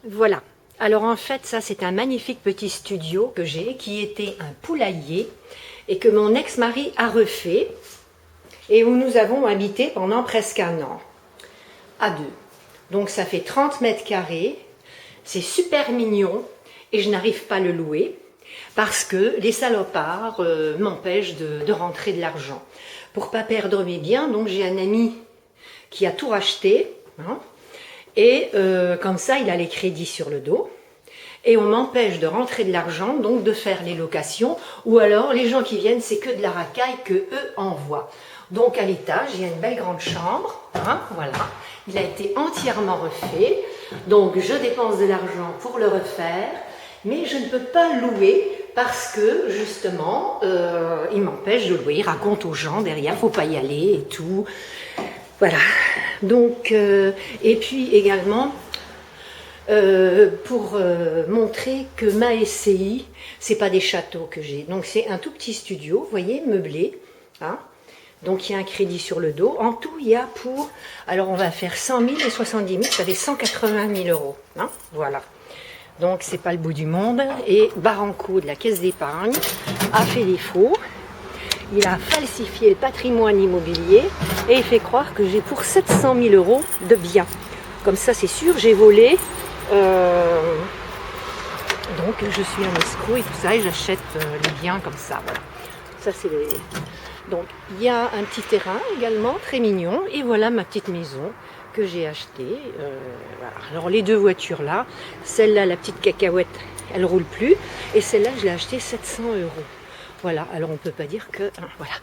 Voilà. Alors en fait, ça c'est un magnifique petit studio que j'ai, qui était un poulailler et que mon ex-mari a refait et où nous avons habité pendant presque un an, à deux. Donc ça fait 30 mètres carrés, c'est super mignon et je n'arrive pas à le louer parce que les salopards m'empêchent de rentrer de l'argent. Pour pas perdre mes biens, donc j'ai un ami qui a tout racheté, hein, et comme ça il a les crédits sur le dos. Et on m'empêche de rentrer de l'argent, donc de faire les locations, ou alors les gens qui viennent, c'est que de la racaille que eux envoient. Donc à l'étage, il y a une belle grande chambre, hein, voilà. Il a été entièrement refait, donc je dépense de l'argent pour le refaire, mais je ne peux pas louer parce que justement, il m'empêche de louer. Il raconte aux gens derrière, faut pas y aller et tout. Voilà. Donc, et puis également, pour montrer que ma SCI, c'est pas des châteaux que j'ai. Donc c'est un tout petit studio, vous voyez, meublé. Hein. Donc il y a un crédit sur le dos. En tout, il y a pour, alors on va faire 100 000 et 70 000, ça fait 180 000 euros. Hein, voilà. Donc c'est pas le bout du monde. Et Barranco de la Caisse d'épargne a fait défaut. Il a falsifié le patrimoine immobilier et il fait croire que j'ai pour 700 000 euros de biens. Comme ça, c'est sûr, j'ai volé. Donc je suis un escroc et tout ça, et j'achète les biens comme ça. Voilà. Ça c'est les... Donc il y a un petit terrain également très mignon, et voilà ma petite maison que j'ai achetée. Voilà. Alors les deux voitures là, celle-là, la petite cacahuète, elle roule plus, et celle-là je l'ai achetée 700 euros. Voilà, alors on ne peut pas dire que... Hein, voilà.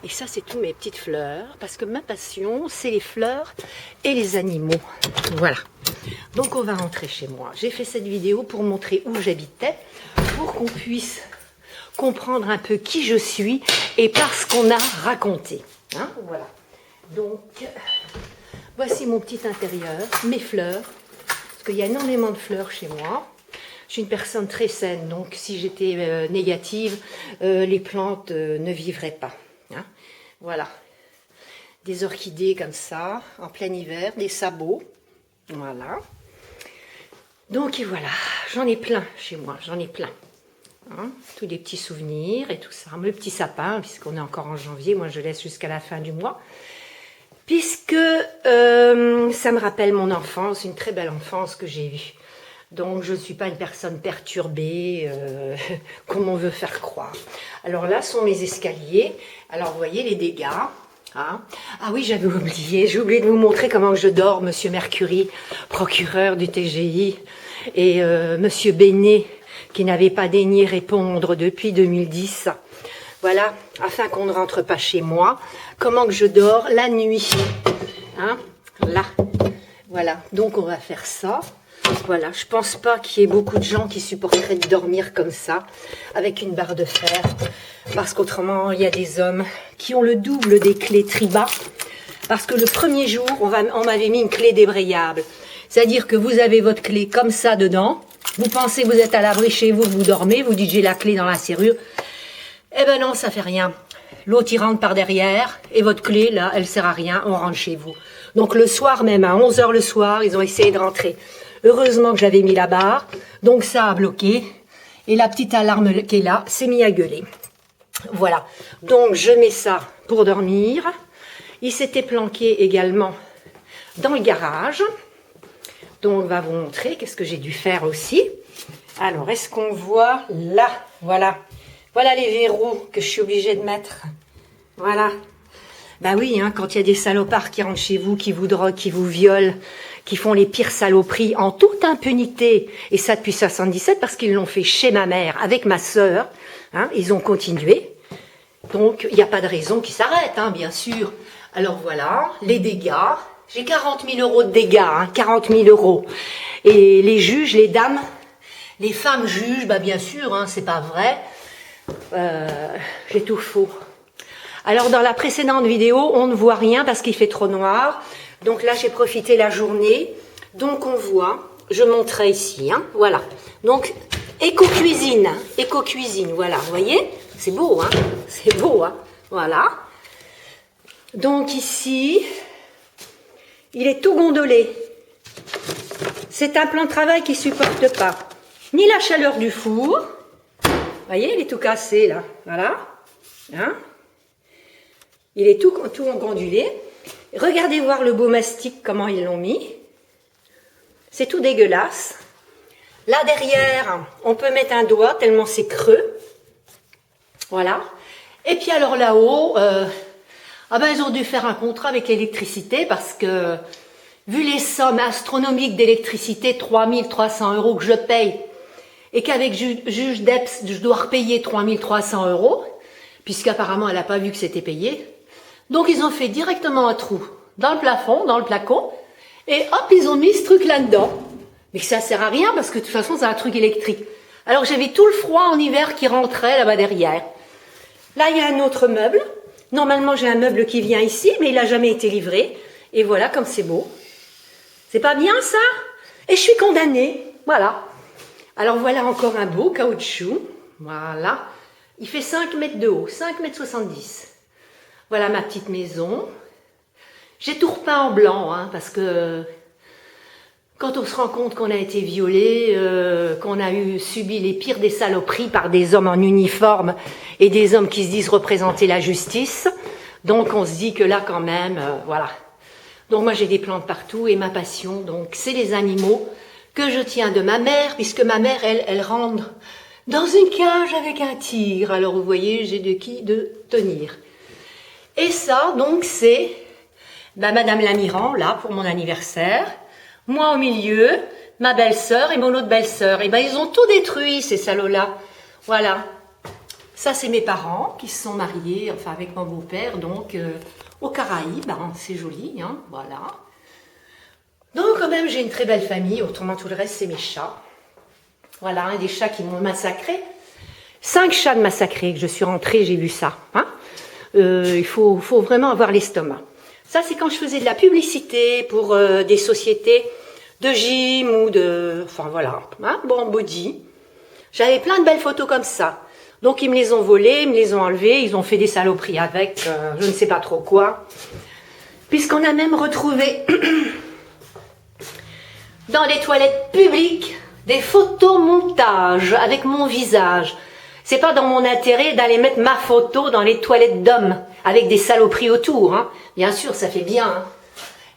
Et ça, c'est toutes mes petites fleurs, parce que ma passion, c'est les fleurs et les animaux. Voilà. Donc on va rentrer chez moi. J'ai fait cette vidéo pour montrer où j'habitais, pour qu'on puisse comprendre un peu qui je suis et par ce qu'on a raconté. Hein, voilà. Donc, voici mon petit intérieur, mes fleurs, parce qu'il y a énormément de fleurs chez moi. Je suis une personne très saine, donc si j'étais négative, les plantes ne vivraient pas. Hein. Voilà. Des orchidées comme ça, en plein hiver, des sabots. Voilà. Donc et voilà, j'en ai plein chez moi, j'en ai plein. Hein. Tous des petits souvenirs et tout ça. Le petit sapin, puisqu'on est encore en janvier, moi je laisse jusqu'à la fin du mois. Puisque ça me rappelle mon enfance, une très belle enfance que j'ai eue. Donc je ne suis pas une personne perturbée, comme on veut faire croire. Alors là sont mes escaliers. Alors vous voyez les dégâts. Hein. Ah oui, j'ai oublié de vous montrer comment je dors, Monsieur Mercury, procureur du TGI, et Monsieur Bénet, qui n'avait pas daigné répondre depuis 2010. Voilà, afin qu'on ne rentre pas chez moi. Comment que je dors la nuit. Hein. Là, voilà, donc on va faire ça. Voilà, je pense pas qu'il y ait beaucoup de gens qui supporteraient de dormir comme ça, avec une barre de fer, parce qu'autrement, il y a des hommes qui ont le double des clés Triba, parce que le premier jour, on m'avait mis une clé débrayable. C'est-à-dire que vous avez votre clé comme ça dedans, vous pensez que vous êtes à l'abri chez vous, vous dormez, vous dites j'ai la clé dans la serrure. Eh ben non, ça fait rien. L'autre, il rentre par derrière, et votre clé, là, elle sert à rien, on rentre chez vous. Donc le soir même, à 11 h le soir, ils ont essayé de rentrer. Heureusement que j'avais mis la barre, donc ça a bloqué. Et la petite alarme qui est là s'est mise à gueuler. Voilà, donc je mets ça pour dormir. Il s'était planqué également dans le garage. Donc on va vous montrer qu'est-ce que j'ai dû faire aussi. Alors, est-ce qu'on voit là? Voilà. Voilà les verrous que je suis obligée de mettre. Voilà. Bah oui, hein, quand il y a des salopards qui rentrent chez vous, qui vous droguent, qui vous violent, qui font les pires saloperies en toute impunité, et ça depuis 77, parce qu'ils l'ont fait chez ma mère, avec ma sœur, hein, ils ont continué. Donc, il n'y a pas de raison qu'ils s'arrêtent, hein, bien sûr. Alors voilà, les dégâts. J'ai 40 000 euros de dégâts, hein, 40 000 euros. Et les juges, les dames, les femmes juges, bah bien sûr, hein, c'est pas vrai. J'ai tout faux. Alors dans la précédente vidéo, on ne voit rien parce qu'il fait trop noir. Donc là, j'ai profité la journée. Donc on voit, je montrerai ici, hein, voilà. Donc éco-cuisine, voilà, vous voyez? C'est beau, hein? C'est beau, hein? Voilà. Donc ici, il est tout gondolé. C'est un plan de travail qui supporte pas ni la chaleur du four. Vous voyez, il est tout cassé là. Voilà. Hein? Il est tout engondulé. Regardez voir le beau mastic, comment ils l'ont mis. C'est tout dégueulasse. Là derrière, on peut mettre un doigt tellement c'est creux. Voilà. Et puis alors là-haut, ils ont dû faire un contrat avec l'électricité parce que, vu les sommes astronomiques d'électricité, 3300 € que je paye, et qu'avec juge DEPS, je dois repayer 3300 €, puisqu'apparemment elle n'a pas vu que c'était payé. Donc ils ont fait directement un trou dans le plafond, dans le placo, et hop, ils ont mis ce truc là-dedans. Mais ça sert à rien parce que de toute façon c'est un truc électrique. Alors j'avais tout le froid en hiver qui rentrait là-bas derrière. Là il y a un autre meuble. Normalement j'ai un meuble qui vient ici, mais il n'a jamais été livré. Et voilà comme c'est beau. C'est pas bien ça? Et je suis condamnée. Voilà. Alors voilà encore un beau caoutchouc. Voilà. Il fait 5 mètres de haut, 5 mètres 70. Voilà ma petite maison. J'ai tout repeint en blanc, hein, parce que quand on se rend compte qu'on a été violé, qu'on a subi les pires des saloperies par des hommes en uniforme et des hommes qui se disent représenter la justice, donc on se dit que là quand même, voilà. Donc moi j'ai des plantes partout et ma passion, donc c'est les animaux que je tiens de ma mère, puisque ma mère, elle rentre dans une cage avec un tigre. Alors vous voyez, j'ai de qui de tenir. Et ça, donc c'est Madame Lamiran, là, pour mon anniversaire. Moi au milieu, ma belle-sœur et mon autre belle-sœur. Et ils ont tout détruit, ces salauds-là. Voilà. Ça, c'est mes parents qui se sont mariés, enfin avec mon beau-père, donc aux Caraïbes. Hein, c'est joli, hein, voilà. Donc quand même, j'ai une très belle famille. Autrement, tout le reste, c'est mes chats. Voilà, des chats qui m'ont massacré. 5 chats de massacrés, que je suis rentrée, j'ai vu ça. Hein. Il faut vraiment avoir l'estomac. Ça, c'est quand je faisais de la publicité pour des sociétés de gym ou de... Enfin, voilà, hein, bon, body. J'avais plein de belles photos comme ça. Donc, ils me les ont volées, ils me les ont enlevées, ils ont fait des saloperies avec, je ne sais pas trop quoi. Puisqu'on a même retrouvé dans les toilettes publiques des photomontages avec mon visage. C'est pas dans mon intérêt d'aller mettre ma photo dans les toilettes d'hommes avec des saloperies autour. Hein. Bien sûr, ça fait bien. Hein.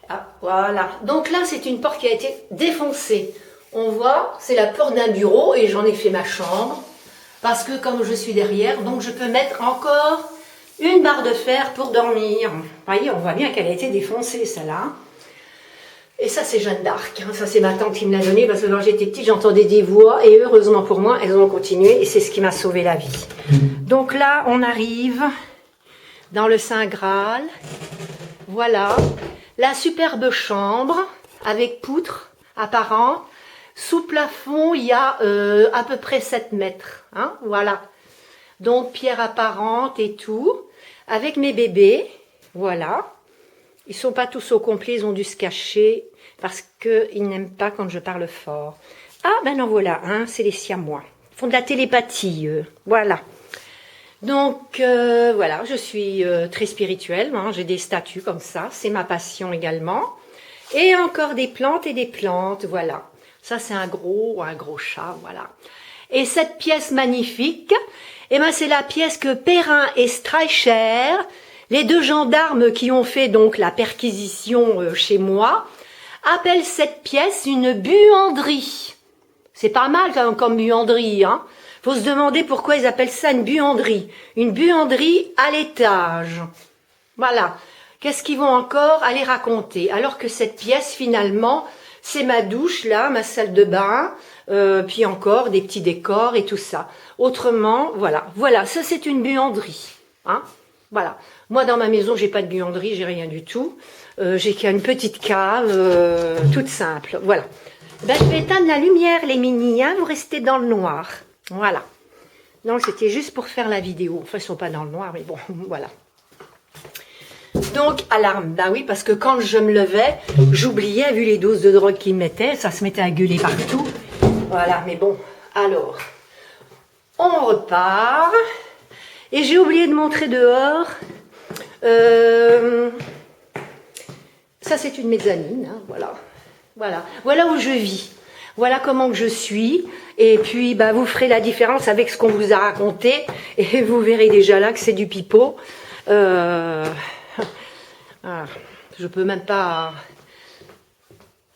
Ah, voilà. Donc là, c'est une porte qui a été défoncée. On voit, c'est la porte d'un bureau et j'en ai fait ma chambre. Parce que comme je suis derrière, donc je peux mettre encore une barre de fer pour dormir. Vous voyez, on voit bien qu'elle a été défoncée, celle-là. Et ça, c'est Jeanne d'Arc. Hein. Ça, c'est ma tante qui me l'a donné parce que quand j'étais petite, j'entendais des voix. Et heureusement pour moi, elles ont continué. Et c'est ce qui m'a sauvé la vie. Donc là, on arrive dans le Saint Graal. Voilà. La superbe chambre avec poutre apparente. Sous plafond, il y a à peu près 7 mètres. Hein. Voilà. Donc, pierre apparente et tout. Avec mes bébés. Voilà. Ils sont pas tous au complet, ils ont dû se cacher parce qu'ils n'aiment pas quand je parle fort. Ah, ben non, voilà, hein, c'est les Siamois. Ils font de la télépathie, voilà. Donc, voilà, je suis très spirituelle, hein, j'ai des statues comme ça, c'est ma passion également. Et encore des plantes, voilà. Ça, c'est un gros chat, voilà. Et cette pièce magnifique, eh ben, c'est la pièce que Perrin et Streicher, les 2 gendarmes qui ont fait donc la perquisition chez moi, appellent cette pièce une buanderie. C'est pas mal comme buanderie, hein. Faut se demander pourquoi ils appellent ça une buanderie. Une buanderie à l'étage. Voilà. Qu'est-ce qu'ils vont encore aller raconter? Alors que cette pièce, finalement, c'est ma douche, là, ma salle de bain, puis encore des petits décors et tout ça. Autrement, voilà. Voilà, ça c'est une buanderie. Hein. Voilà. Moi, dans ma maison, j'ai pas de buanderie, j'ai rien du tout. J'ai qu'une petite cave, toute simple. Voilà. Ben, je vais éteindre la lumière, les mini, hein, vous restez dans le noir. Voilà. Donc, c'était juste pour faire la vidéo. Enfin, ils sont pas dans le noir, mais bon, voilà. Donc, alarme. Ben oui, parce que quand je me levais, j'oubliais, vu les doses de drogue qu'ils mettaient, ça se mettait à gueuler partout. Voilà, mais bon, alors, on repart. Et j'ai oublié de montrer dehors. Ça, c'est une mezzanine, hein, voilà. Voilà où je vis. Voilà comment que je suis. Et puis, bah, vous ferez la différence avec ce qu'on vous a raconté. Et vous verrez déjà là que c'est du pipeau. Ah, je peux même pas...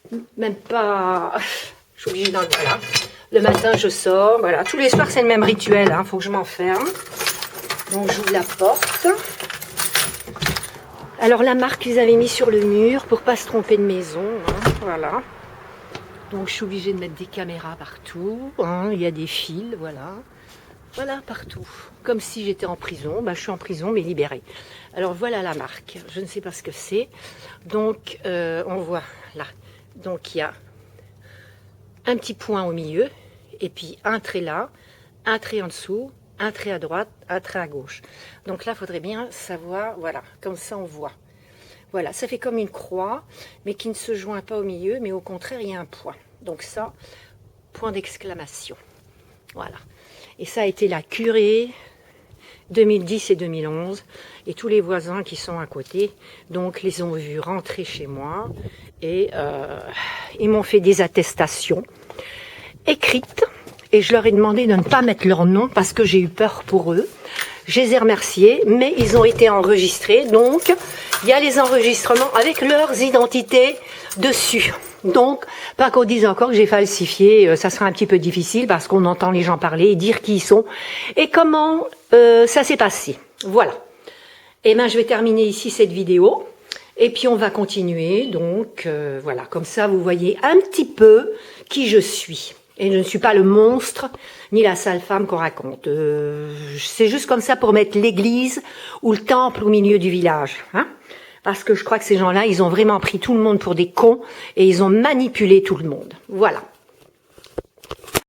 Je suis obligée d'en... Voilà. Le matin, je sors. Voilà. Tous les soirs, c'est le même rituel. Hein. Faut que je m'enferme. Donc, j'ouvre la porte. Alors, la marque qu'ils avaient mis sur le mur pour pas se tromper de maison. Hein. Voilà. Donc, je suis obligée de mettre des caméras partout. Hein. Il y a des fils. Voilà. Voilà, partout. Comme si j'étais en prison. Bah, je suis en prison, mais libérée. Alors, voilà la marque. Je ne sais pas ce que c'est. Donc, on voit là. Donc, il y a un petit point au milieu. Et puis, un trait là. Un trait en dessous. Un trait à droite. Un trait à gauche. Donc là, il faudrait bien savoir. Voilà, comme ça, on voit. Voilà, ça fait comme une croix, mais qui ne se joint pas au milieu. Mais au contraire, il y a un point. Donc ça, point d'exclamation. Voilà. Et ça a été la curée 2010 et 2011. Et tous les voisins qui sont à côté, donc, les ont vus rentrer chez moi. Et ils m'ont fait des attestations écrites. Et je leur ai demandé de ne pas mettre leur nom parce que j'ai eu peur pour eux. Je les ai remerciés, mais ils ont été enregistrés. Donc, il y a les enregistrements avec leurs identités dessus. Donc, pas qu'on dise encore que j'ai falsifié, ça sera un petit peu difficile parce qu'on entend les gens parler et dire qui ils sont et comment ça s'est passé. Voilà. Et ben, je vais terminer ici cette vidéo et puis on va continuer. Donc, voilà, comme ça, vous voyez un petit peu qui je suis. Et je ne suis pas le monstre, ni la sale femme qu'on raconte. C'est juste comme ça pour mettre l'église ou le temple au milieu du village. Hein, parce que je crois que ces gens-là, ils ont vraiment pris tout le monde pour des cons et ils ont manipulé tout le monde. Voilà.